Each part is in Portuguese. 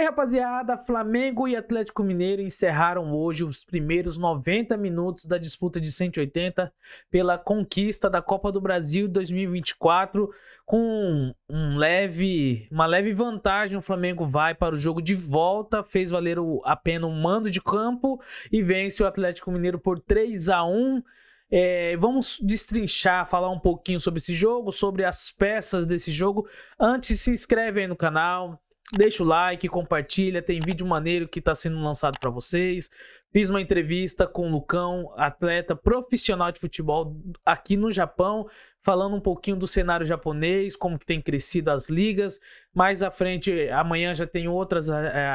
aí, rapaziada, Flamengo e Atlético Mineiro encerraram hoje os primeiros 90 minutos da disputa de 180 pela conquista da Copa do Brasil 2024, com uma leve vantagem. O Flamengo vai para o jogo de volta, fez valer a pena o mando de campo e vence o Atlético Mineiro por 3-1. Vamos destrinchar, falar um pouquinho sobre esse jogo, sobre as peças desse jogo. Antes, se inscreve aí no canal, deixa o like, compartilha, tem vídeo maneiro que está sendo lançado para vocês. Fiz uma entrevista com o Lucão, atleta profissional de futebol aqui no Japão, falando um pouquinho do cenário japonês, como que tem crescido as ligas. Mais à frente, amanhã já tem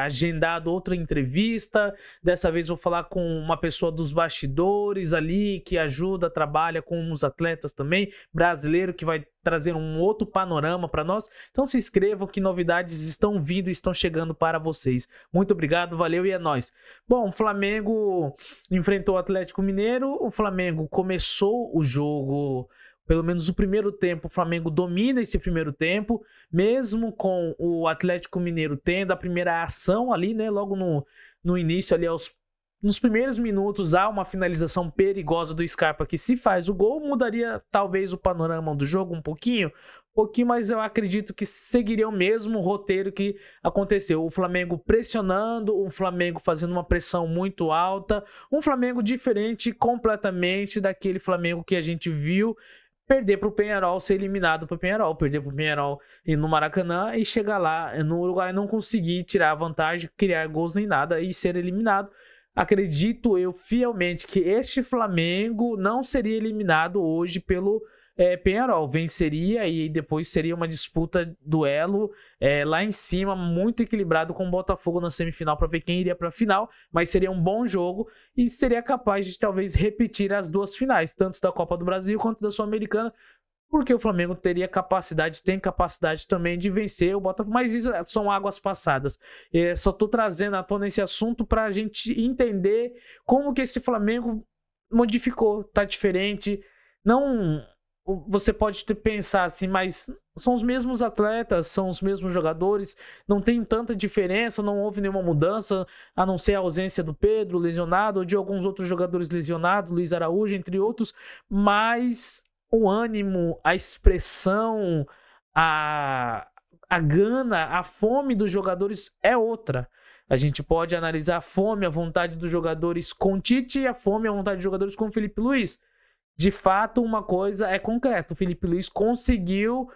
agendado outra entrevista. Dessa vez vou falar com uma pessoa dos bastidores ali, que ajuda, trabalha com os atletas também, brasileiro, que vai trazer um outro panorama para nós. Então se inscrevam que novidades estão vindo e estão chegando para vocês. Muito obrigado, valeu e é nóis. Bom, o Flamengo enfrentou o Atlético Mineiro. O Flamengo começou o jogo, pelo menos o primeiro tempo, o Flamengo domina esse primeiro tempo, mesmo com o Atlético Mineiro tendo a primeira ação ali, né? Logo no início, ali nos primeiros minutos, há uma finalização perigosa do Scarpa, que se faz o gol, mudaria talvez o panorama do jogo um pouquinho, mas eu acredito que seguiria o mesmo roteiro que aconteceu. O Flamengo pressionando, o Flamengo fazendo uma pressão muito alta, um Flamengo diferente completamente daquele Flamengo que a gente viu perder para o Peñarol, ser eliminado para o Peñarol, perder para o Peñarol no Maracanã e chegar lá no Uruguai, não conseguir tirar a vantagem, criar gols nem nada e ser eliminado. Acredito eu fielmente que este Flamengo não seria eliminado hoje pelo Peñarol, venceria e depois seria uma disputa, duelo lá em cima, muito equilibrado, com o Botafogo na semifinal para ver quem iria para a final, mas seria um bom jogo e seria capaz de talvez repetir as duas finais, tanto da Copa do Brasil quanto da Sul-Americana, porque o Flamengo tem capacidade também de vencer o Botafogo, mas isso são águas passadas. Só estou trazendo à tona esse assunto para a gente entender como que esse Flamengo modificou, tá diferente. Não, você pode pensar assim, mas são os mesmos atletas, são os mesmos jogadores, não tem tanta diferença, não houve nenhuma mudança, a não ser a ausência do Pedro lesionado, ou de alguns outros jogadores lesionados, Luiz Araújo, entre outros, mas o ânimo, a expressão, a gana, a fome dos jogadores é outra. A gente pode analisar a fome, a vontade dos jogadores com Tite e a fome, a vontade dos jogadores com Felipe Luiz. De fato, uma coisa é concreta: o Felipe Luiz conseguiu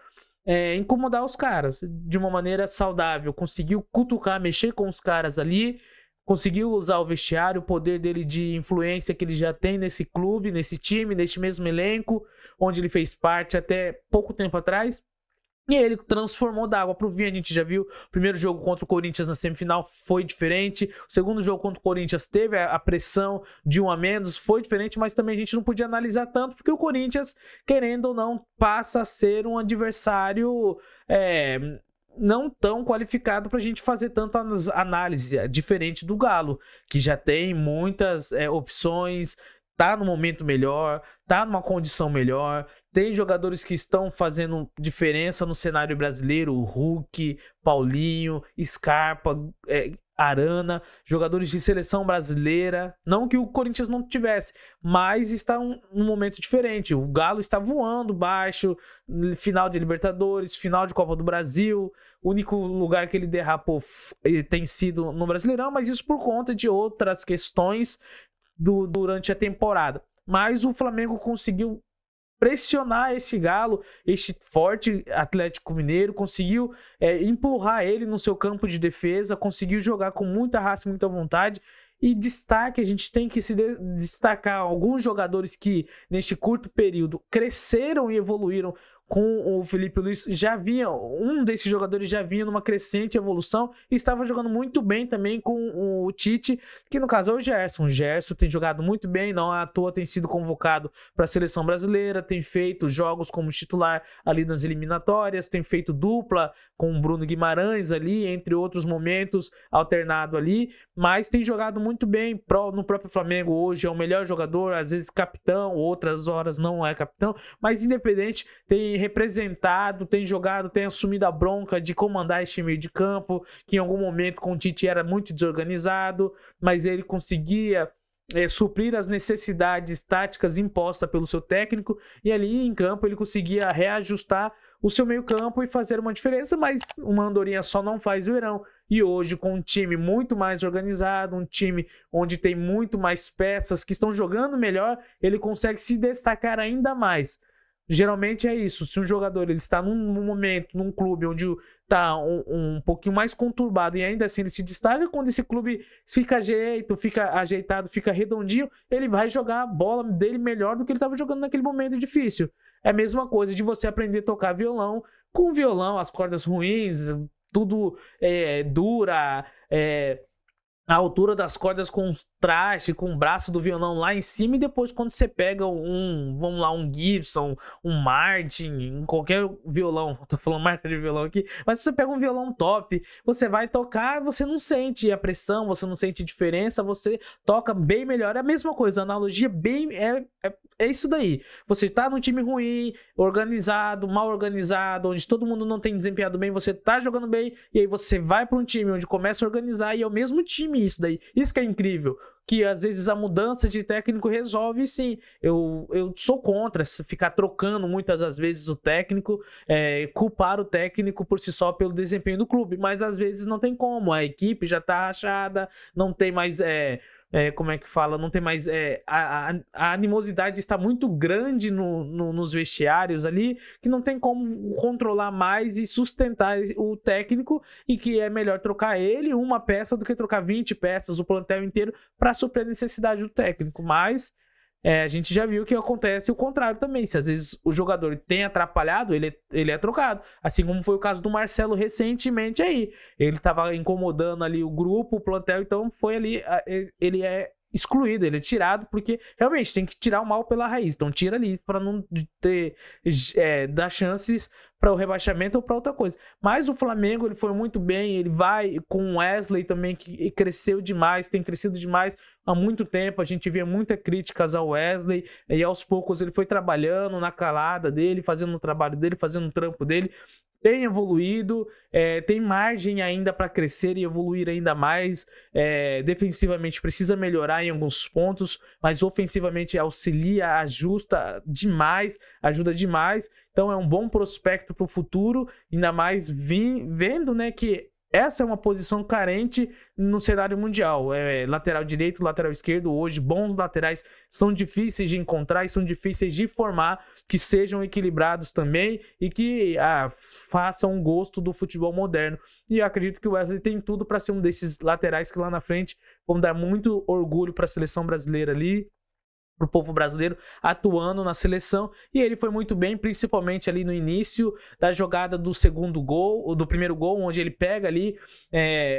incomodar os caras de uma maneira saudável, conseguiu cutucar, mexer com os caras ali, conseguiu usar o vestiário, o poder dele de influência que ele já tem nesse clube, nesse time, nesse mesmo elenco, onde ele fez parte até pouco tempo atrás. E ele transformou da água pro vinho. A gente já viu o primeiro jogo contra o Corinthians na semifinal, foi diferente. O segundo jogo contra o Corinthians teve a pressão de 1 a menos, foi diferente, mas também a gente não podia analisar tanto, porque o Corinthians, querendo ou não, passa a ser um adversário não tão qualificado para a gente fazer tanta análise, diferente do Galo, que já tem muitas opções, tá no momento melhor, tá numa condição melhor, tem jogadores que estão fazendo diferença no cenário brasileiro, o Hulk, Paulinho, Scarpa, Arana, jogadores de seleção brasileira. Não que o Corinthians não tivesse, mas está num momento diferente. O Galo está voando baixo, final de Libertadores, final de Copa do Brasil. O único lugar que ele derrapou tem sido no Brasileirão, mas isso por conta de outras questões durante a temporada. Mas o Flamengo conseguiu pressionar esse Galo, este forte Atlético Mineiro, conseguiu empurrar ele no seu campo de defesa, conseguiu jogar com muita raça e muita vontade. E a gente tem que se destacar alguns jogadores que neste curto período cresceram e evoluíram com o Felipe Luiz. Um desses jogadores já vinha numa crescente evolução e estava jogando muito bem também com o Tite, que no caso é o Gerson. O Gerson tem jogado muito bem, não à toa tem sido convocado para a seleção brasileira, tem feito jogos como titular ali nas eliminatórias, tem feito dupla com o Bruno Guimarães ali, entre outros momentos, alternado ali, mas tem jogado muito bem no próprio Flamengo. Hoje é o melhor jogador, às vezes capitão, outras horas não é capitão, mas independente, tem representado, tem jogado, tem assumido a bronca de comandar esse meio de campo, que em algum momento com o Tite era muito desorganizado, mas ele conseguia suprir as necessidades táticas impostas pelo seu técnico, e ali em campo ele conseguia reajustar o seu meio campo e fazer uma diferença, mas uma andorinha só não faz verão. E hoje, com um time muito mais organizado, um time onde tem muito mais peças que estão jogando melhor, ele consegue se destacar ainda mais. Geralmente é isso, se um jogador ele está num momento, num clube onde está um pouquinho mais conturbado e ainda assim ele se destaca, quando esse clube fica ajeitado, fica redondinho, ele vai jogar a bola dele melhor do que ele estava jogando naquele momento difícil. É a mesma coisa de você aprender a tocar violão, com violão, as cordas ruins, tudo dura, a altura das cordas com traste, com o braço do violão lá em cima, e depois quando você pega vamos lá, um Gibson, um Martin, qualquer violão, tô falando marca de violão aqui, mas se você pega um violão top, você vai tocar, você não sente a pressão, você não sente diferença, você toca bem melhor. É a mesma coisa, a analogia bem é isso daí. Você tá num time ruim, organizado, mal organizado, onde todo mundo não tem desempenhado bem, você tá jogando bem, e aí você vai para um time onde começa a organizar, e é o mesmo time isso daí. Isso que é incrível, que às vezes a mudança de técnico resolve. Sim, eu sou contra ficar trocando muitas das vezes o técnico, culpar o técnico por si só pelo desempenho do clube, mas às vezes não tem como, a equipe já tá rachada, não tem mais como é que fala? Não tem mais. A animosidade está muito grande nos vestiários ali, que não tem como controlar mais e sustentar o técnico, e que é melhor trocar ele, uma peça, do que trocar 20 peças, o plantel inteiro, para suprir a necessidade do técnico. Mas a gente já viu que acontece o contrário também. Se às vezes o jogador tem atrapalhado, ele é trocado. Assim como foi o caso do Marcelo recentemente aí. Ele estava incomodando ali o grupo, o plantel, então foi ali, ele é excluído, ele é tirado, porque realmente tem que tirar o mal pela raiz. Então tira ali para não dar chances para o rebaixamento ou para outra coisa. Mas o Flamengo, ele foi muito bem, ele vai com o Wesley também, que cresceu demais, tem crescido demais há muito tempo. A gente via muitas críticas ao Wesley, e aos poucos ele foi trabalhando na calada dele, fazendo o trabalho dele, fazendo o trampo dele. Tem evoluído, tem margem ainda para crescer e evoluir ainda mais. Defensivamente precisa melhorar em alguns pontos, mas ofensivamente auxilia, ajuda demais. Então é um bom prospecto para o futuro, ainda mais vendo, né, que essa é uma posição carente no cenário mundial. Lateral direito, lateral esquerdo, hoje bons laterais são difíceis de encontrar e são difíceis de formar, que sejam equilibrados também e que façam um gosto do futebol moderno. E eu acredito que o Wesley tem tudo para ser um desses laterais que lá na frente vão dar muito orgulho para a seleção brasileira ali, para o povo brasileiro, atuando na seleção. E ele foi muito bem, principalmente ali no início da jogada do segundo gol, ou do primeiro gol, onde ele pega ali,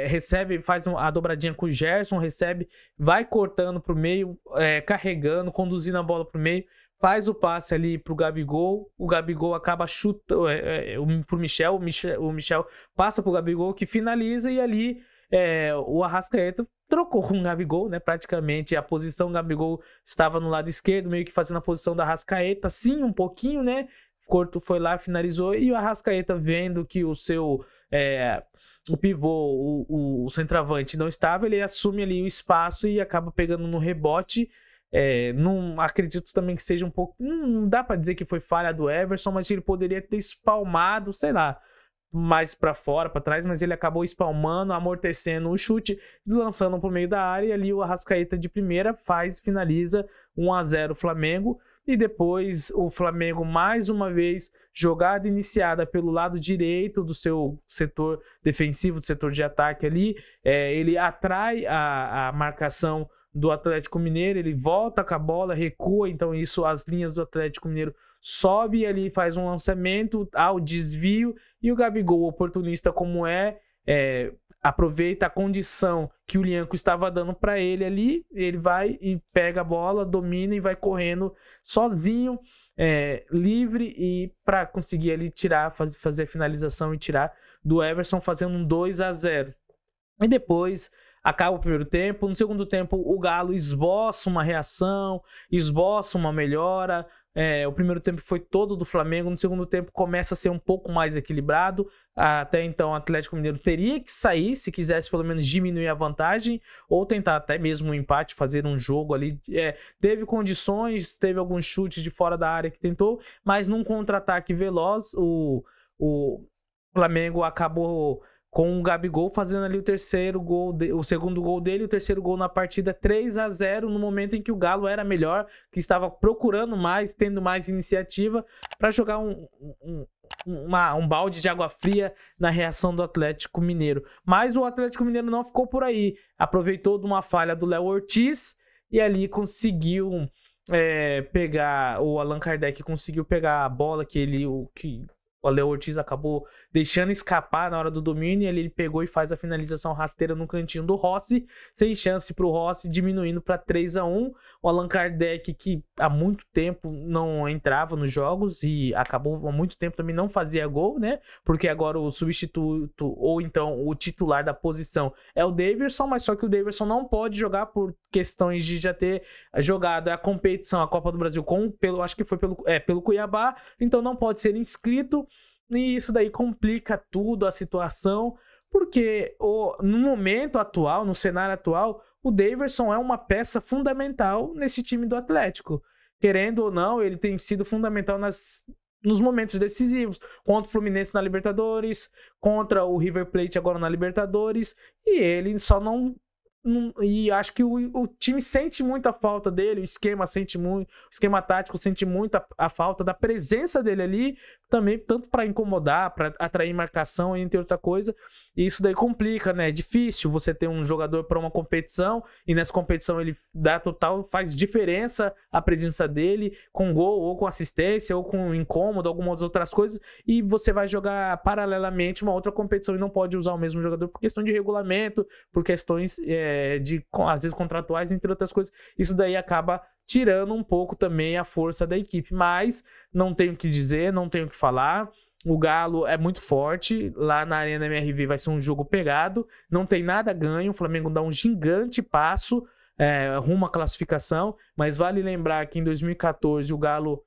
recebe, faz a dobradinha com o Gerson, recebe, vai cortando para o meio, carregando, conduzindo a bola para o meio, faz o passe ali pro Gabigol, o Gabigol acaba chutando pro Michel, o Michel passa pro Gabigol, que finaliza, e ali o Arrascaeta trocou com o Gabigol, né? Praticamente a posição do Gabigol estava no lado esquerdo, meio que fazendo a posição da Arrascaeta, sim, um pouquinho, né? Corto foi lá, finalizou, e o Arrascaeta, vendo que o seu o pivô, o centroavante não estava, ele assume ali o espaço e acaba pegando no rebote. Não acredito também que seja um pouco, não dá para dizer que foi falha do Everson, mas ele poderia ter espalmado, sei lá, mais para fora, para trás, mas ele acabou espalmando, amortecendo o chute, lançando para o meio da área, e ali o Arrascaeta de primeira finaliza 1-0 Flamengo. E depois o Flamengo, mais uma vez, jogada iniciada pelo lado direito do seu setor defensivo, do setor de ataque ali, ele atrai a marcação do Atlético Mineiro, ele volta com a bola, recua, então isso, as linhas do Atlético Mineiro sobe ali, faz um lançamento ao desvio, e o Gabigol, oportunista como aproveita a condição que o Lianco estava dando para ele ali, ele vai e pega a bola, domina e vai correndo sozinho, livre, e para conseguir ali tirar, fazer a finalização e tirar do Everson, fazendo um 2-0. E depois acaba o primeiro tempo. No segundo tempo, o Galo esboça uma reação, esboça uma melhora. o primeiro tempo foi todo do Flamengo, no segundo tempo começa a ser um pouco mais equilibrado. Até então o Atlético Mineiro teria que sair se quisesse pelo menos diminuir a vantagem ou tentar até mesmo um empate, fazer um jogo ali. Teve condições, teve alguns chutes de fora da área que tentou, mas num contra-ataque veloz o Flamengo acabou com o Gabigol fazendo ali o terceiro gol, o segundo gol dele, o terceiro gol na partida, 3-0, no momento em que o Galo era melhor, que estava procurando mais, tendo mais iniciativa para jogar um balde de água fria na reação do Atlético Mineiro. Mas o Atlético Mineiro não ficou por aí, aproveitou de uma falha do Léo Ortiz e ali conseguiu pegar, o Allan Kardec conseguiu pegar a bola que o Léo Ortiz acabou deixando escapar na hora do domínio, e ele pegou e faz a finalização rasteira no cantinho do Rossi, sem chance para o Rossi, diminuindo para 3-1. O Allan Kardec, que há muito tempo não entrava nos jogos e acabou há muito tempo também não fazia gol, né? Porque agora o substituto, ou então o titular da posição é o Daverson, mas só que o Daverson não pode jogar por questões de já ter jogado a competição, a Copa do Brasil, acho que foi pelo Cuiabá, então não pode ser inscrito. E isso daí complica tudo a situação, porque no momento atual, no cenário atual, o Daverson é uma peça fundamental nesse time do Atlético. Querendo ou não, ele tem sido fundamental nos momentos decisivos, contra o Fluminense na Libertadores, contra o River Plate agora na Libertadores, e ele só não... E acho que o time sente muito a falta dele, o esquema tático sente muito a falta da presença dele ali, também tanto para incomodar, para atrair marcação, entre outra coisa. E isso daí complica, né? É difícil você ter um jogador para uma competição e nessa competição ele faz diferença a presença dele com gol ou com assistência ou com incômodo, algumas outras coisas, e você vai jogar paralelamente uma outra competição e não pode usar o mesmo jogador por questão de regulamento, por questões às vezes contratuais, entre outras coisas. Isso daí acaba tirando um pouco também a força da equipe, mas não tenho o que dizer, não tenho o que falar. O Galo é muito forte, lá na Arena MRV vai ser um jogo pegado, não tem nada ganho, o Flamengo dá um gigante passo rumo à classificação, mas vale lembrar que em 2014 o Galo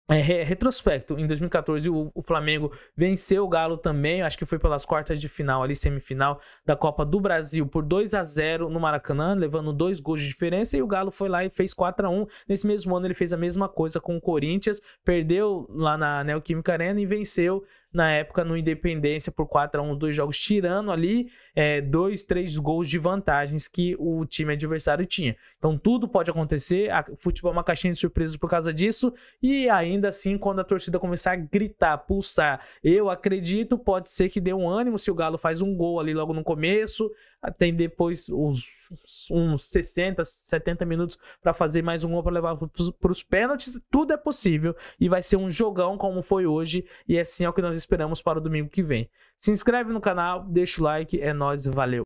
retrospecto, em 2014 o Flamengo venceu o Galo também, acho que foi pelas quartas de final, ali semifinal da Copa do Brasil, por 2-0 no Maracanã, levando 2 gols de diferença, e o Galo foi lá e fez 4-1. Nesse mesmo ano ele fez a mesma coisa com o Corinthians, perdeu lá na Neoquímica Arena e venceu na época no Independência por 4-1, os 2 jogos, tirando ali 2-3 gols de vantagens que o time adversário tinha. Então tudo pode acontecer, futebol é uma caixinha de surpresas por causa disso, e ainda assim quando a torcida começar a gritar, pulsar, eu acredito, pode ser que dê um ânimo se o Galo faz um gol ali logo no começo, tem depois uns 60, 70 minutos para fazer mais um gol para levar para os pênaltis, tudo é possível e vai ser um jogão como foi hoje, e assim é o que nós esperamos para o domingo que vem. Se inscreve no canal, deixa o like, é nóis, valeu!